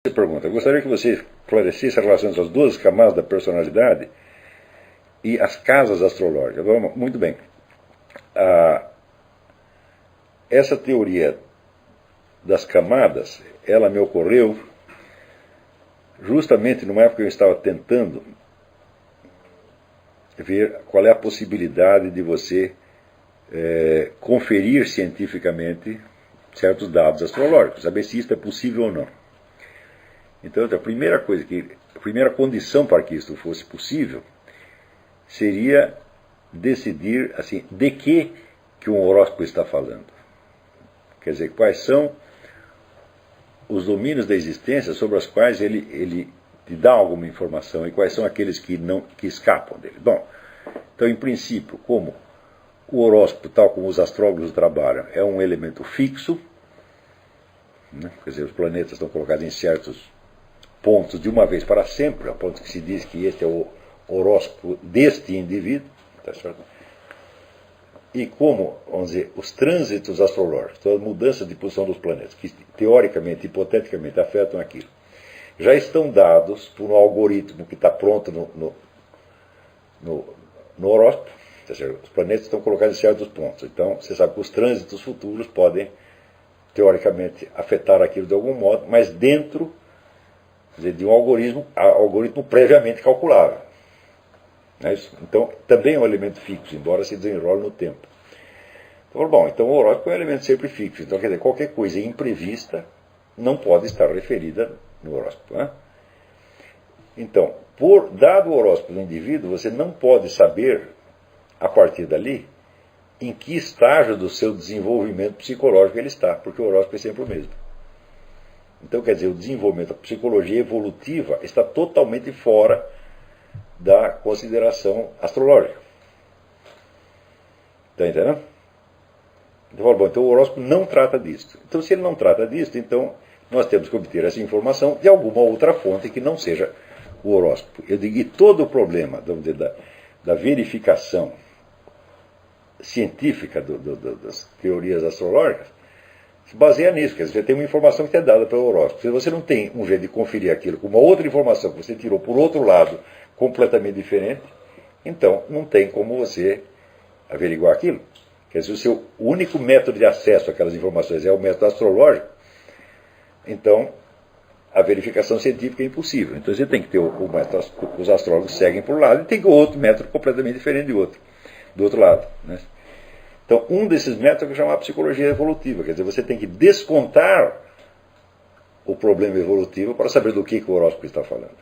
Pergunta: eu gostaria que você esclarecesse a relação entre as duas camadas da personalidade e as casas astrológicas. Muito bem. Essa teoria das camadas, ela me ocorreu justamente numa época que eu estava tentando ver qual é a possibilidade de você conferir cientificamente certos dados astrológicos, saber se isso é possível ou não. Então, a primeira condição para que isso fosse possível seria decidir assim, de que um horóscopo está falando. Quer dizer, quais são os domínios da existência sobre os quais ele te dá alguma informação e quais são aqueles que escapam dele. Bom, então, em princípio, como o horóscopo, tal como os astrólogos trabalham, é um elemento fixo, né? Quer dizer, os planetas estão colocados em certos pontos de uma vez para sempre, a ponto que se diz que este é o horóscopo deste indivíduo, tá certo? E como, vamos dizer, os trânsitos astrológicos, as mudanças de posição dos planetas, que teoricamente, hipoteticamente afetam aquilo, já estão dados por um algoritmo que está pronto no horóscopo, tá certo? Os planetas estão colocados em certos pontos, então você sabe que os trânsitos futuros podem, teoricamente, afetar aquilo de algum modo, mas dentro de um algoritmo previamente calculável. Não é isso? Então, também é um elemento fixo, embora se desenrole no tempo. Então o horóscopo é um elemento sempre fixo. Então, quer dizer, qualquer coisa imprevista não pode estar referida no horóscopo. Né? Então, dado o horóscopo do indivíduo, você não pode saber, a partir dali, em que estágio do seu desenvolvimento psicológico ele está, porque o horóscopo é sempre o mesmo. Então, quer dizer, o desenvolvimento da psicologia evolutiva está totalmente fora da consideração astrológica. Está entendendo? Então, o horóscopo não trata disso. Então, se ele não trata disso, então nós temos que obter essa informação de alguma outra fonte que não seja o horóscopo. Eu digo que todo o problema, vamos dizer, da verificação científica das teorias astrológicas se baseia nisso, quer dizer, você tem uma informação que é dada pelo horóscopo. Se você não tem um jeito de conferir aquilo com uma outra informação que você tirou por outro lado, completamente diferente, então não tem como você averiguar aquilo. Quer dizer, o único método de acesso àquelas informações é o método astrológico, então a verificação científica é impossível. Então você tem que ter o método, os astrólogos seguem por um lado, e tem outro método completamente diferente do outro lado. Né? Então, um desses métodos é chamar psicologia evolutiva. Quer dizer, você tem que descontar o problema evolutivo para saber do que o horóscopo está falando.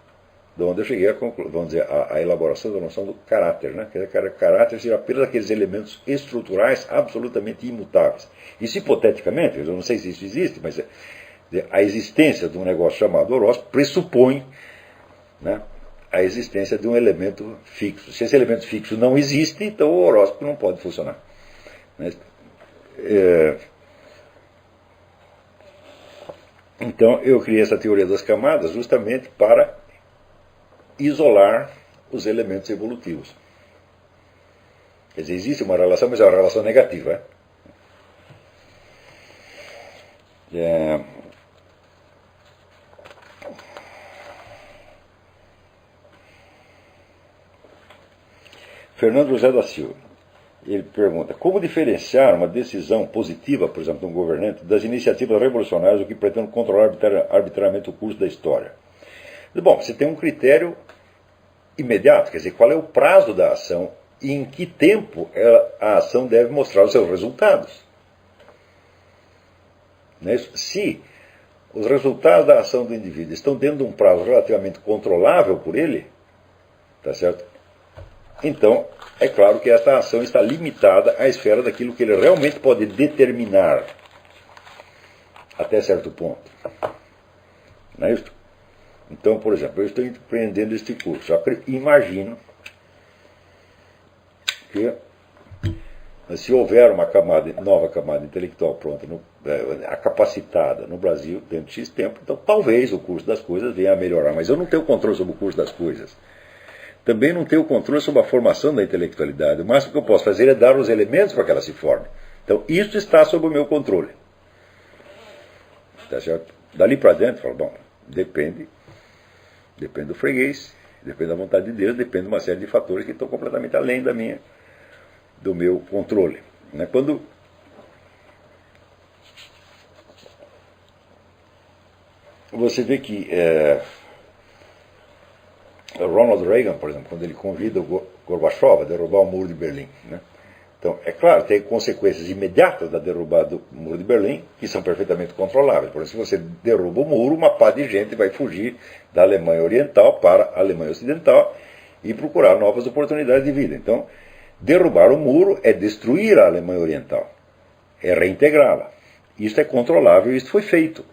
De onde eu cheguei à elaboração da noção do caráter. Né? Quer dizer, caráter seria apenas aqueles elementos estruturais absolutamente imutáveis. Isso, hipoteticamente, eu não sei se isso existe, mas a existência de um negócio chamado horóscopo pressupõe, né, a existência de um elemento fixo. Se esse elemento fixo não existe, então o horóscopo não pode funcionar. Então eu criei essa teoria das camadas justamente para isolar os elementos evolutivos. Quer dizer, existe uma relação, mas é uma relação negativa. Fernando José da Silva. Ele pergunta: como diferenciar uma decisão positiva, por exemplo, de um governante, das iniciativas revolucionárias que pretendem controlar arbitrariamente o curso da história? Bom, você tem um critério imediato, quer dizer, qual é o prazo da ação e em que tempo a ação deve mostrar os seus resultados. Não é isso? Se os resultados da ação do indivíduo estão dentro de um prazo relativamente controlável por ele, tá certo? Então, é claro que esta ação está limitada à esfera daquilo que ele realmente pode determinar até certo ponto. Não é isso? Então, por exemplo, eu estou empreendendo este curso. Imagino que, se houver uma nova camada intelectual pronta, capacitada no Brasil dentro de X tempo, então talvez o curso das coisas venha a melhorar. Mas eu não tenho controle sobre o curso das coisas. Também não tenho controle sobre a formação da intelectualidade. O máximo que eu posso fazer é dar os elementos para que ela se forme. Então, isso está sob o meu controle. Tá certo? Dali para dentro, falo, bom, Depende do freguês, depende da vontade de Deus, depende de uma série de fatores que estão completamente além do meu controle. Quando você vê que Ronald Reagan, por exemplo, quando ele convida o Gorbachev a derrubar o muro de Berlim, então, é claro, tem consequências imediatas da derrubada do muro de Berlim, que são perfeitamente controláveis. Por exemplo, se você derruba o muro, uma pá de gente vai fugir da Alemanha Oriental para a Alemanha Ocidental e procurar novas oportunidades de vida. Então, derrubar o muro é destruir a Alemanha Oriental, é reintegrá-la. Isso é controlável e isso foi feito.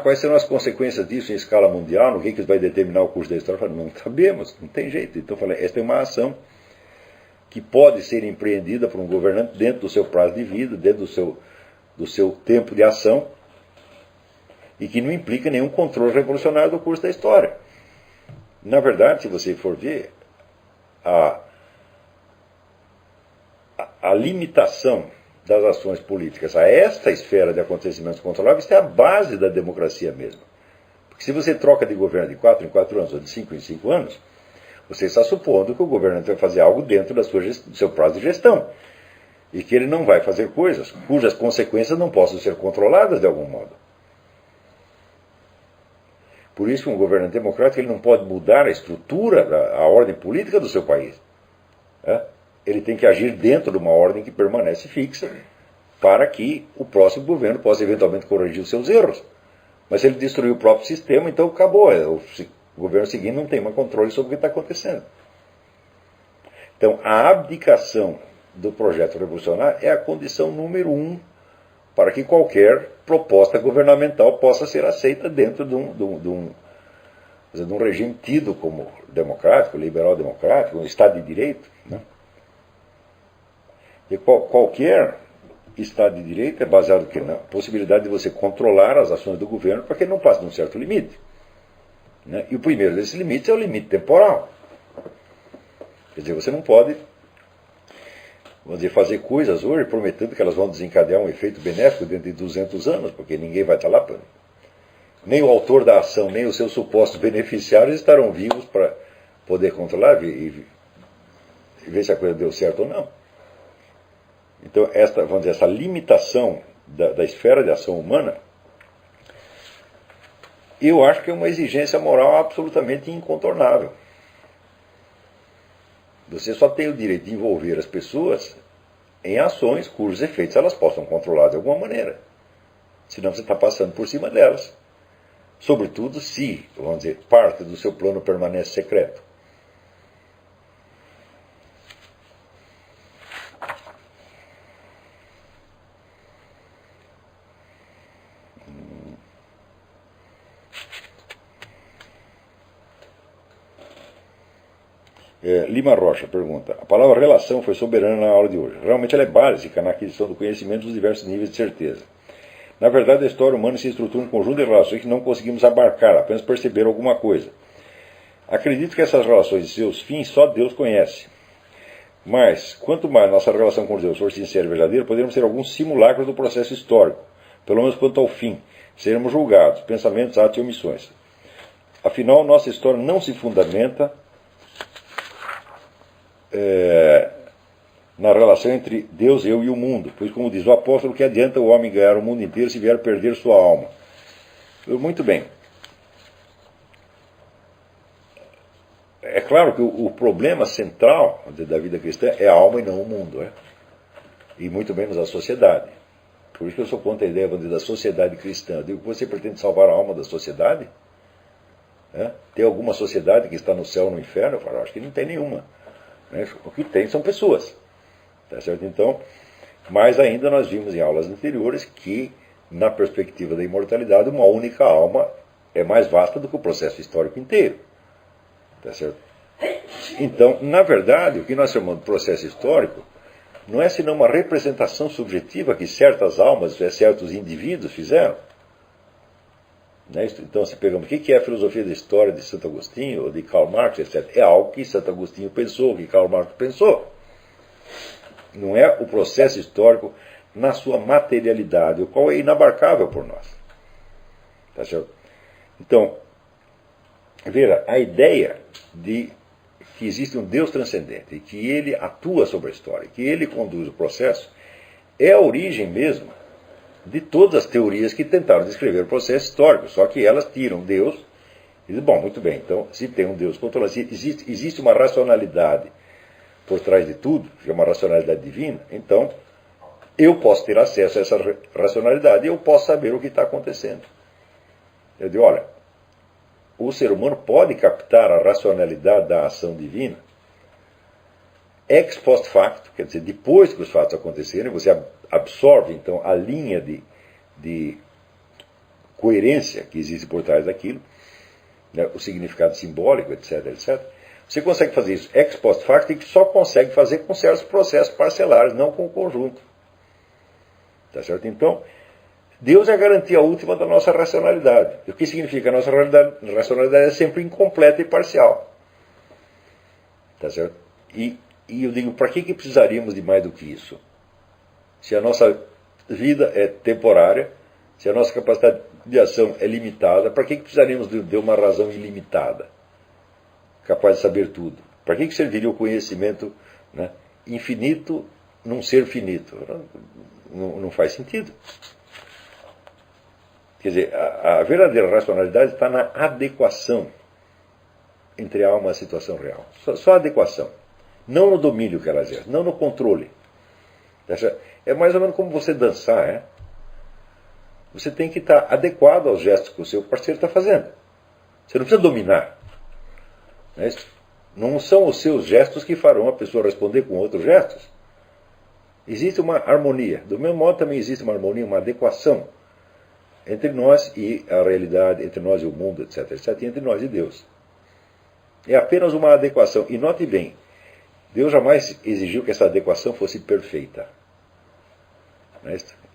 Quais serão as consequências disso em escala mundial? No que isso vai determinar o curso da história? Eu falei, não sabemos, não tem jeito. Então, eu falei, esta é uma ação que pode ser empreendida por um governante dentro do seu prazo de vida, dentro do seu tempo de ação, e que não implica nenhum controle revolucionário do curso da história. Na verdade, se você for ver, a limitação das ações políticas a esta esfera de acontecimentos controláveis é a base da democracia mesmo. Porque se você troca de governo de 4 em 4 anos ou de 5 em 5 anos, você está supondo que o governante vai fazer algo dentro do seu prazo de gestão. E que ele não vai fazer coisas cujas consequências não possam ser controladas de algum modo. Por isso, um governante democrático ele não pode mudar a estrutura, a ordem política do seu país. Ele tem que agir dentro de uma ordem que permanece fixa para que o próximo governo possa eventualmente corrigir os seus erros. Mas se ele destruir o próprio sistema, então acabou. O governo seguinte não tem mais controle sobre o que está acontecendo. Então, a abdicação do projeto revolucionário é a condição número 1 para que qualquer proposta governamental possa ser aceita dentro de um regime tido como democrático, liberal-democrático, um Estado de Direito. E qualquer Estado de Direito é baseado na possibilidade de você controlar as ações do governo para que ele não passe de um certo limite. E o primeiro desses limites é o limite temporal. Quer dizer, você não pode, fazer coisas hoje prometendo que elas vão desencadear um efeito benéfico dentro de 200 anos, porque ninguém vai estar lá. Nem o autor da ação, nem os seus supostos beneficiários estarão vivos para poder controlar e ver se a coisa deu certo ou não. Então, essa limitação da esfera de ação humana, eu acho que é uma exigência moral absolutamente incontornável. Você só tem o direito de envolver as pessoas em ações cujos efeitos elas possam controlar de alguma maneira. Senão você está passando por cima delas. Sobretudo se, parte do seu plano permanece secreto. Lima Rocha pergunta: a palavra relação foi soberana na aula de hoje. Realmente ela é básica na aquisição do conhecimento dos diversos níveis de certeza. Na verdade, a história humana se estrutura em um conjunto de relações que não conseguimos abarcar, apenas perceber alguma coisa. Acredito que essas relações e seus fins só Deus conhece. Mas, quanto mais nossa relação com Deus for sincera e verdadeira, poderemos ser alguns simulacros do processo histórico, pelo menos quanto ao fim, seremos julgados, pensamentos, atos e omissões. Afinal, nossa história não se fundamenta na relação entre Deus, eu e o mundo, pois, como diz o apóstolo, que adianta o homem ganhar o mundo inteiro se vier perder sua alma. Muito bem. É claro que o problema central da vida cristã é a alma e não o mundo, e muito menos a sociedade. Por isso que eu sou contra a ideia da sociedade cristã. Eu digo, você pretende salvar a alma da sociedade? Tem alguma sociedade que está no céu ou no inferno? Eu falo, acho que não tem nenhuma. O que tem são pessoas. Tá certo? Então, mais ainda nós vimos em aulas anteriores que, na perspectiva da imortalidade, uma única alma é mais vasta do que o processo histórico inteiro. Tá certo? Então, na verdade, o que nós chamamos de processo histórico não é senão uma representação subjetiva que certas almas, certos indivíduos fizeram. Então, se pegamos o que é a filosofia da história de Santo Agostinho, ou de Karl Marx, etc., é algo que Santo Agostinho pensou, que Karl Marx pensou. Não é o processo histórico na sua materialidade, o qual é inabarcável por nós. Tá certo? Então, veja, a ideia de que existe um Deus transcendente e que ele atua sobre a história, que ele conduz o processo, é a origem mesmo de todas as teorias que tentaram descrever o processo histórico, só que elas tiram Deus e dizem, bom, muito bem, então se tem um Deus controlado, se existe uma racionalidade por trás de tudo, que é uma racionalidade divina, então eu posso ter acesso a essa racionalidade e eu posso saber o que está acontecendo. Eu digo, olha, o ser humano pode captar a racionalidade da ação divina ex post facto, quer dizer, depois que os fatos aconteceram, você absorve então a linha de coerência que existe por trás daquilo, né, o significado simbólico, etc, etc. Você consegue fazer isso ex post facto e que só consegue fazer com certos processos parcelares, não com o conjunto. Tá certo? Então, Deus é a garantia última da nossa racionalidade. O que significa? A nossa racionalidade é sempre incompleta e parcial. Tá certo? E eu digo, para que precisaríamos de mais do que isso? Se a nossa vida é temporária, se a nossa capacidade de ação é limitada, para que precisaríamos de uma razão ilimitada, capaz de saber tudo? Para que serviria o conhecimento, né, infinito num ser finito? Não faz sentido. Quer dizer, a verdadeira racionalidade está na adequação entre a alma e a situação real. Só a adequação. Não no domínio que ela exerce, não no controle. É mais ou menos como você dançar, é? Você tem que estar adequado aos gestos que o seu parceiro está fazendo. Você não precisa dominar. Não são os seus gestos que farão a pessoa responder com outros gestos. Existe uma harmonia. Do mesmo modo também existe uma harmonia, uma adequação entre nós e a realidade, entre nós e o mundo, etc, etc, e entre nós e Deus. É apenas uma adequação. E note bem, Deus jamais exigiu que essa adequação fosse perfeita.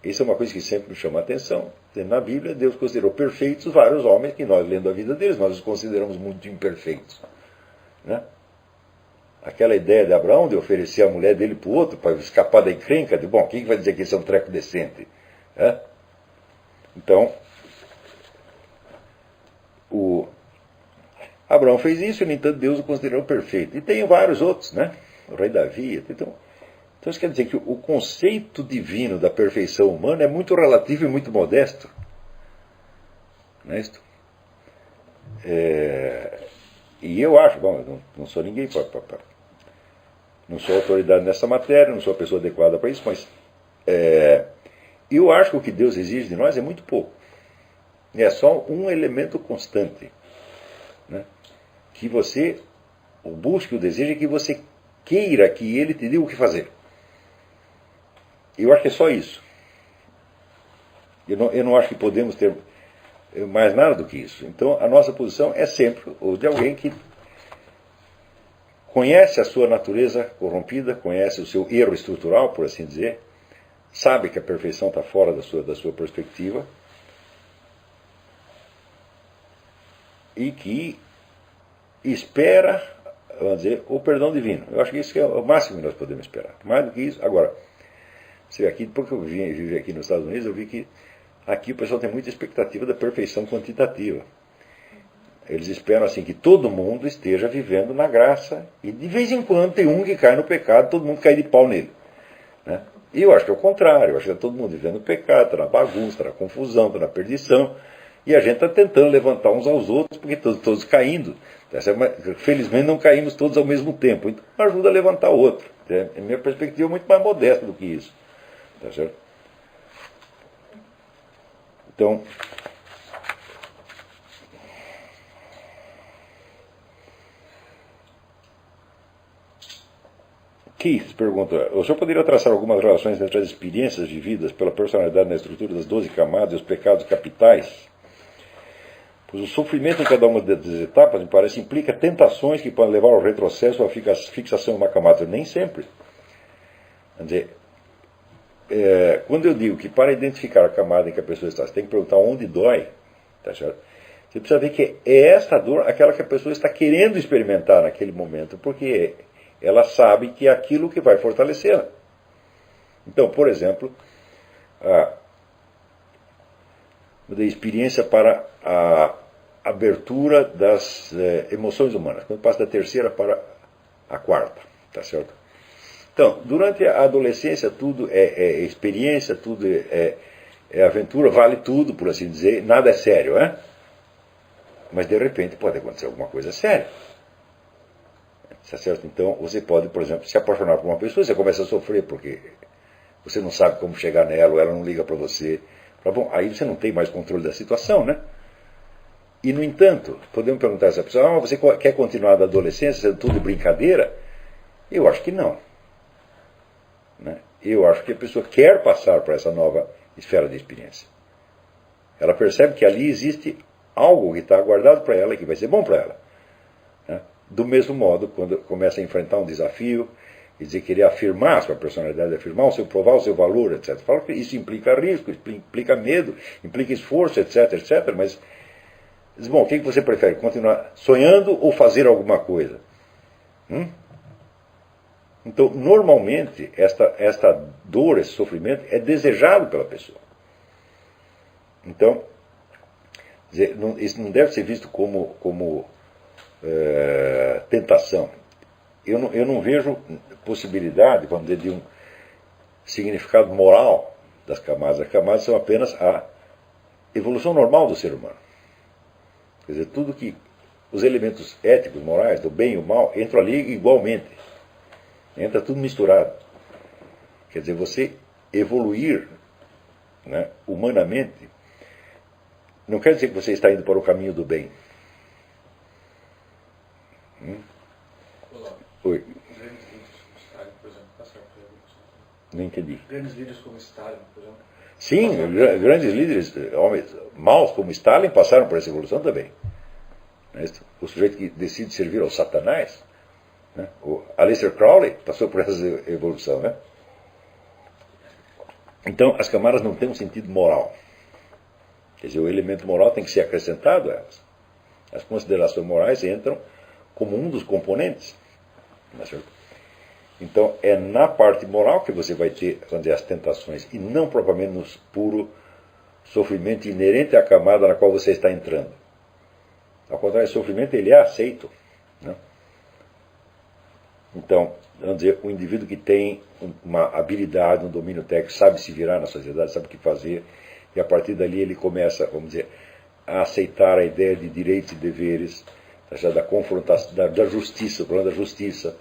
Isso é uma coisa que sempre me chama a atenção. Na Bíblia, Deus considerou perfeitos vários homens que nós, lendo a vida deles, nós os consideramos muito imperfeitos. Né? Aquela ideia de Abraão de oferecer a mulher dele para o outro, para escapar da encrenca, de, bom, quem vai dizer que isso é um treco decente? Então, Abraão fez isso e, no entanto, Deus o considerou perfeito. E tem vários outros, né? O rei Davi. Então isso quer dizer que o conceito divino da perfeição humana é muito relativo e muito modesto. Não é isto? E eu acho, bom, eu não sou ninguém não sou autoridade nessa matéria, não sou a pessoa adequada para isso, mas eu acho que o que Deus exige de nós é muito pouco. É só um elemento constante, né? Que você o busque, o desejo, é que você queira que Ele te diga o que fazer. Eu acho que é só isso. Eu não acho que podemos ter mais nada do que isso. Então a nossa posição é sempre o de alguém que conhece a sua natureza corrompida, conhece o seu erro estrutural, por assim dizer, sabe que a perfeição está fora da sua perspectiva e que espera, vamos dizer, o perdão divino. Eu acho que isso é o máximo que nós podemos esperar. Mais do que isso. Agora, você vê aqui, porque eu vivi aqui nos Estados Unidos, eu vi que aqui o pessoal tem muita expectativa da perfeição quantitativa. Eles esperam assim que todo mundo esteja vivendo na graça e de vez em quando tem um que cai no pecado, todo mundo cai de pau nele. Né? E eu acho que é o contrário, eu acho que está todo mundo vivendo no pecado, está na bagunça, está na confusão, está na perdição, e a gente está tentando levantar uns aos outros, porque todos caindo. Felizmente não caímos todos ao mesmo tempo, então ajuda a levantar o outro. A minha perspectiva é muito mais modesta do que isso. Tá certo? Então, Keith pergunta, o senhor poderia traçar algumas relações entre as experiências vividas pela personalidade na estrutura das 12 camadas e os pecados capitais? Pois o sofrimento em cada uma dessas etapas, me parece, implica tentações que podem levar ao retrocesso ou à fixação em uma camada. Nem sempre. Quer dizer, quando eu digo que para identificar a camada em que a pessoa está, você tem que perguntar onde dói, tá certo? Você precisa ver que é essa dor aquela que a pessoa está querendo experimentar naquele momento, porque ela sabe que é aquilo que vai fortalecê-la. Então, por exemplo, eu dei experiência para abertura das emoções humanas, quando passa da terceira para a quarta, tá certo? Então, durante a adolescência tudo é experiência, tudo é aventura, vale tudo, por assim dizer, nada é sério, é? Mas de repente pode acontecer alguma coisa séria. Tá certo? Então, você pode, por exemplo, se apaixonar por uma pessoa, você começa a sofrer porque você não sabe como chegar nela, ou ela não liga para você. Bom, aí você não tem mais controle da situação, né? E, no entanto, podemos perguntar a essa pessoa, você quer continuar da adolescência, sendo tudo brincadeira? Eu acho que não. Né? Eu acho que a pessoa quer passar para essa nova esfera de experiência. Ela percebe que ali existe algo que está aguardado para ela e que vai ser bom para ela. Né? Do mesmo modo, quando começa a enfrentar um desafio e dizer, querer afirmar a sua personalidade, provar o seu valor, etc. Fala que isso implica risco, implica medo, implica esforço, etc, etc. Mas, diz, bom, o que você prefere? Continuar sonhando ou fazer alguma coisa? Então, normalmente, esta dor, esse sofrimento, é desejado pela pessoa. Então, isso não deve ser visto como tentação. Eu não vejo possibilidade, vamos dizer, de um significado moral das camadas. As camadas são apenas a evolução normal do ser humano. Quer dizer, tudo que os elementos éticos, morais, do bem e o mal, entram ali igualmente. Entra tudo misturado. Quer dizer, você evoluir, né, humanamente, não quer dizer que você está indo para o caminho do bem. Olá. Oi. Grandes líderes como Stalin, por exemplo, passaram por evolução. Não entendi. Grandes líderes como Stalin, por exemplo. Sim, grandes líderes, homens maus como Stalin, passaram por essa evolução também. O sujeito que decide servir ao Satanás, né? O Aleister Crowley passou por essa evolução. Né? Então, as camadas não têm um sentido moral. Quer dizer, o elemento moral tem que ser acrescentado a elas. As considerações morais entram como um dos componentes. Não é certo? Então, é na parte moral que você vai ter, vamos dizer, as tentações, e não propriamente no puro sofrimento inerente à camada na qual você está entrando. Ao contrário, o sofrimento ele é aceito. Né? Então, vamos dizer, o indivíduo que tem uma habilidade, um domínio técnico, sabe se virar na sociedade, sabe o que fazer, e a partir dali ele começa, vamos dizer, a aceitar a ideia de direitos e deveres, da confrontação, da justiça, o problema da justiça.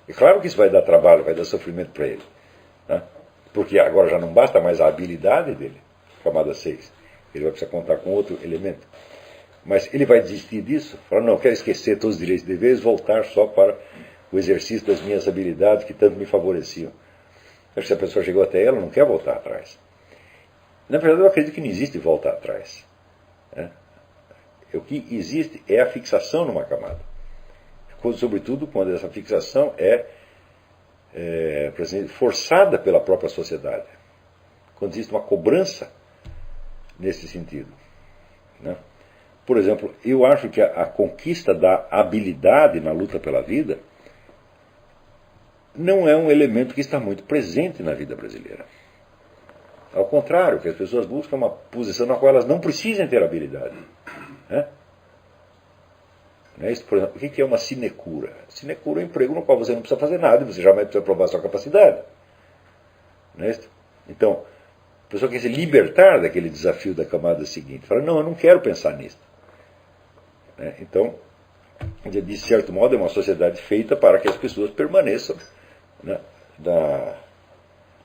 E claro que isso vai dar trabalho, vai dar sofrimento para ele. Né? Porque agora já não basta mais a habilidade dele, camada 6. Ele vai precisar contar com outro elemento. Mas ele vai desistir disso, falar, não, quero esquecer todos os direitos e deveres, voltar só para o exercício das minhas habilidades que tanto me favoreciam. Acho que se a pessoa chegou até ela, não quer voltar atrás. Na verdade, eu acredito que não existe voltar atrás. Né? O que existe é a fixação numa camada. Sobretudo quando essa fixação por exemplo, forçada pela própria sociedade. Quando existe uma cobrança nesse sentido. Né? Por exemplo, eu acho que a conquista da habilidade na luta pela vida não é um elemento que está muito presente na vida brasileira. Ao contrário, que as pessoas buscam uma posição na qual elas não precisam ter habilidade. Né? Por exemplo, o que é uma sinecura? Sinecura é um emprego no qual você não precisa fazer nada e você jamais precisa provar sua capacidade. Então, a pessoa quer se libertar daquele desafio da camada seguinte. Fala, não, eu não quero pensar nisso. Então, de certo modo, é uma sociedade feita para que as pessoas permaneçam, né,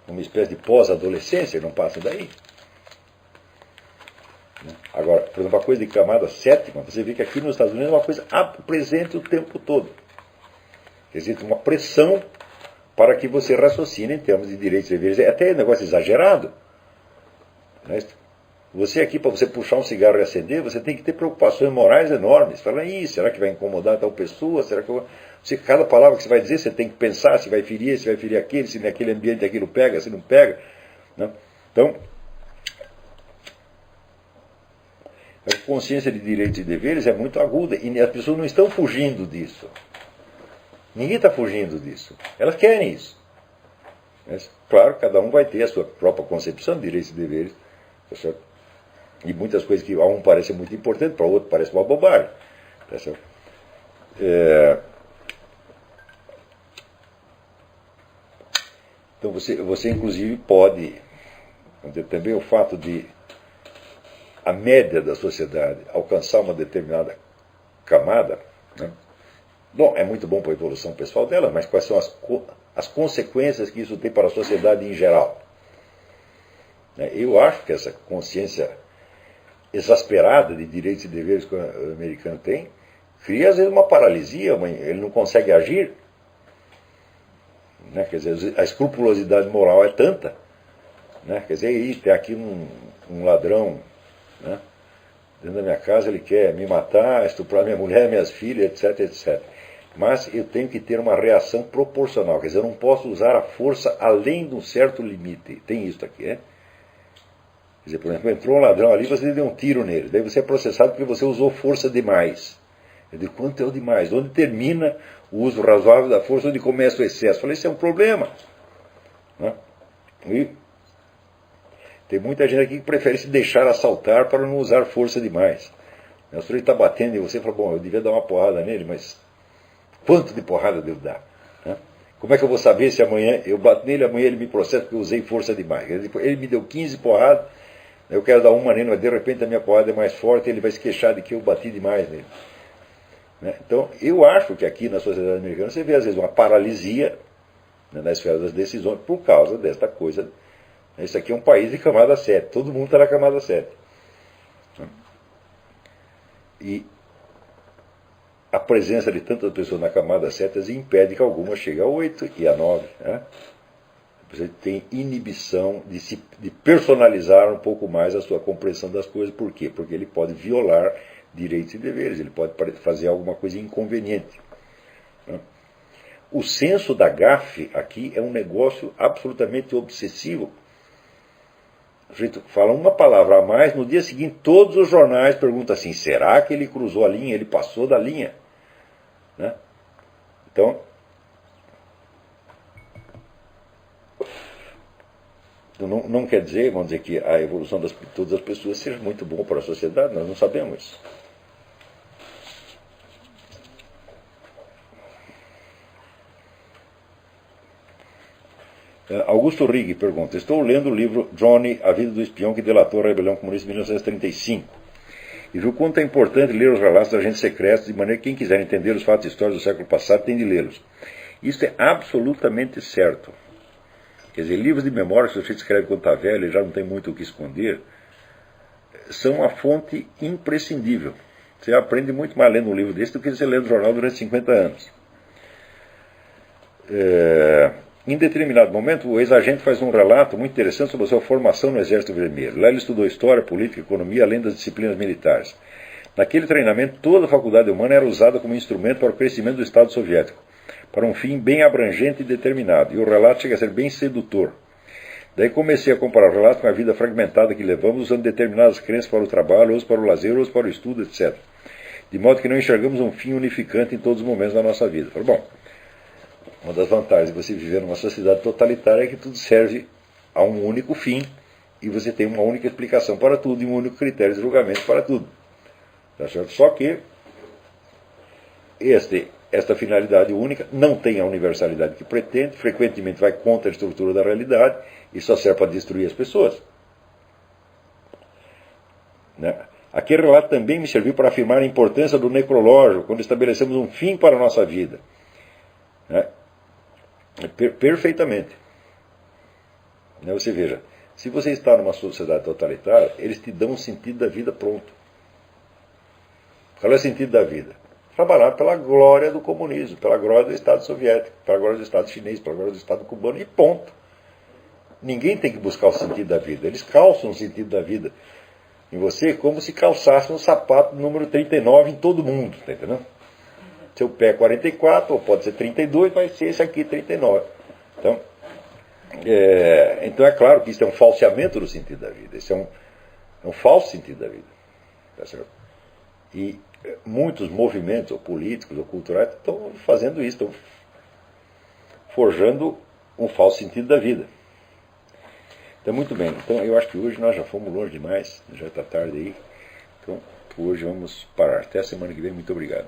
numa espécie de pós-adolescência e não passem daí. Agora, por exemplo, a coisa de camada 7ª, você vê que aqui nos Estados Unidos é uma coisa presente o tempo todo. Existe uma pressão para que você raciocine em termos de direitos e deveres. É até um negócio exagerado. Você aqui, para você puxar um cigarro e acender, você tem que ter preocupações morais enormes. Fala, será que vai incomodar tal pessoa? Será que cada palavra que você vai dizer, você tem que pensar se vai ferir aquele, se naquele ambiente aquilo pega, se não pega. Né? Então, a consciência de direitos e deveres é muito aguda e as pessoas não estão fugindo disso. Ninguém está fugindo disso. Elas querem isso. Mas, claro, cada um vai ter a sua própria concepção de direitos e deveres. Tá certo? E muitas coisas que a um parecem muito importantes, para o outro parece uma bobagem. Tá certo? Então você inclusive pode, também o fato de a média da sociedade alcançar uma determinada camada, né? Bom, é muito bom para a evolução pessoal dela, mas quais são as consequências que isso tem para a sociedade em geral? Eu acho que essa consciência exasperada de direitos e deveres que o americano tem cria às vezes uma paralisia, ele não consegue agir, né? Quer dizer, a escrupulosidade moral é tanta, né? Quer dizer, tem aqui um ladrão, né, dentro da minha casa, ele quer me matar, estuprar minha mulher, minhas filhas, etc, etc. Mas eu tenho que ter uma reação proporcional, quer dizer, eu não posso usar a força além de um certo limite. Tem isso aqui, né? Quer dizer, por exemplo, entrou um ladrão ali, você deu um tiro nele, daí você é processado porque você usou força demais. Eu digo, quanto é o demais? Onde termina o uso razoável da força, onde começa o excesso? Eu falei, isso é um problema, né? E tem muita gente aqui que prefere se deixar assaltar para não usar força demais. O sujeito está batendo e você fala, bom, eu devia dar uma porrada nele, mas quanto de porrada eu devo dar? Né? Como é que eu vou saber se amanhã eu bato nele, amanhã ele me processa porque eu usei força demais? Ele me deu 15 porradas, eu quero dar uma nele, mas de repente a minha porrada é mais forte, ele vai se queixar de que eu bati demais nele. Né? Então, eu acho que aqui na sociedade americana você vê às vezes uma paralisia, né, na esfera das decisões por causa desta coisa. Isso aqui é um país de camada 7. Todo mundo está na camada 7. E a presença de tantas pessoas na camada 7 impede que algumas cheguem a 8 e a 9. Né? Você tem inibição de personalizar um pouco mais a sua compreensão das coisas. Por quê? Porque ele pode violar direitos e deveres. Ele pode fazer alguma coisa inconveniente. Né? O senso da gafe aqui é um negócio absolutamente obsessivo. O sujeito fala uma palavra a mais, no dia seguinte todos os jornais perguntam assim, será que ele cruzou a linha, ele passou da linha? Né? Então, não quer dizer, vamos dizer, que a evolução de todas as pessoas seja muito bom para a sociedade, nós não sabemos isso. Augusto Rigg pergunta, estou lendo o livro Johnny, A Vida do Espião que Delatou a Rebelião Comunista de 1935 e viu quanto é importante ler os relatos dos agentes secretos, de maneira que quem quiser entender os fatos históricos do século passado tem de lê-los. Isso é absolutamente certo. Quer dizer, livros de memória que o sujeito escreve quando está velho e já não tem muito o que esconder, são uma fonte imprescindível. Você aprende muito mais lendo um livro desse do que você lendo o jornal durante 50 anos. Em determinado momento, o ex-agente faz um relato muito interessante sobre a sua formação no Exército Vermelho. Lá ele estudou história, política, economia, além das disciplinas militares. Naquele treinamento, toda a faculdade humana era usada como instrumento para o crescimento do Estado soviético, para um fim bem abrangente e determinado. E o relato chega a ser bem sedutor. Daí comecei a comparar o relato com a vida fragmentada que levamos, usando determinadas crenças para o trabalho, outros para o lazer, outros para o estudo, etc. De modo que não enxergamos um fim unificante em todos os momentos da nossa vida. Falei, bom, uma das vantagens de você viver numa sociedade totalitária é que tudo serve a um único fim e você tem uma única explicação para tudo e um único critério de julgamento para tudo. Tá certo? Só que esta finalidade única não tem a universalidade que pretende, frequentemente vai contra a estrutura da realidade e só serve para destruir as pessoas. Né? Aquele relato também me serviu para afirmar a importância do necrológio, quando estabelecemos um fim para a nossa vida. Né? Perfeitamente. Você veja, se você está numa sociedade totalitária, eles te dão um sentido da vida pronto. Qual é o sentido da vida? Trabalhar pela glória do comunismo, pela glória do Estado soviético, pela glória do Estado chinês, pela glória do Estado cubano, e ponto. Ninguém tem que buscar o sentido da vida. Eles calçam o sentido da vida em você como se calçasse um sapato número 39 em todo mundo, tá entendendo? Seu pé é 44, ou pode ser 32, vai ser esse aqui, 39. Então é claro que isso é um falseamento do sentido da vida. Isso é um falso sentido da vida. Tá certo? E muitos movimentos, ou políticos, ou culturais, estão fazendo isso, estão forjando um falso sentido da vida. Então, muito bem. Então, eu acho que hoje nós já fomos longe demais, já está tarde aí. Então, hoje vamos parar. Até a semana que vem. Muito obrigado.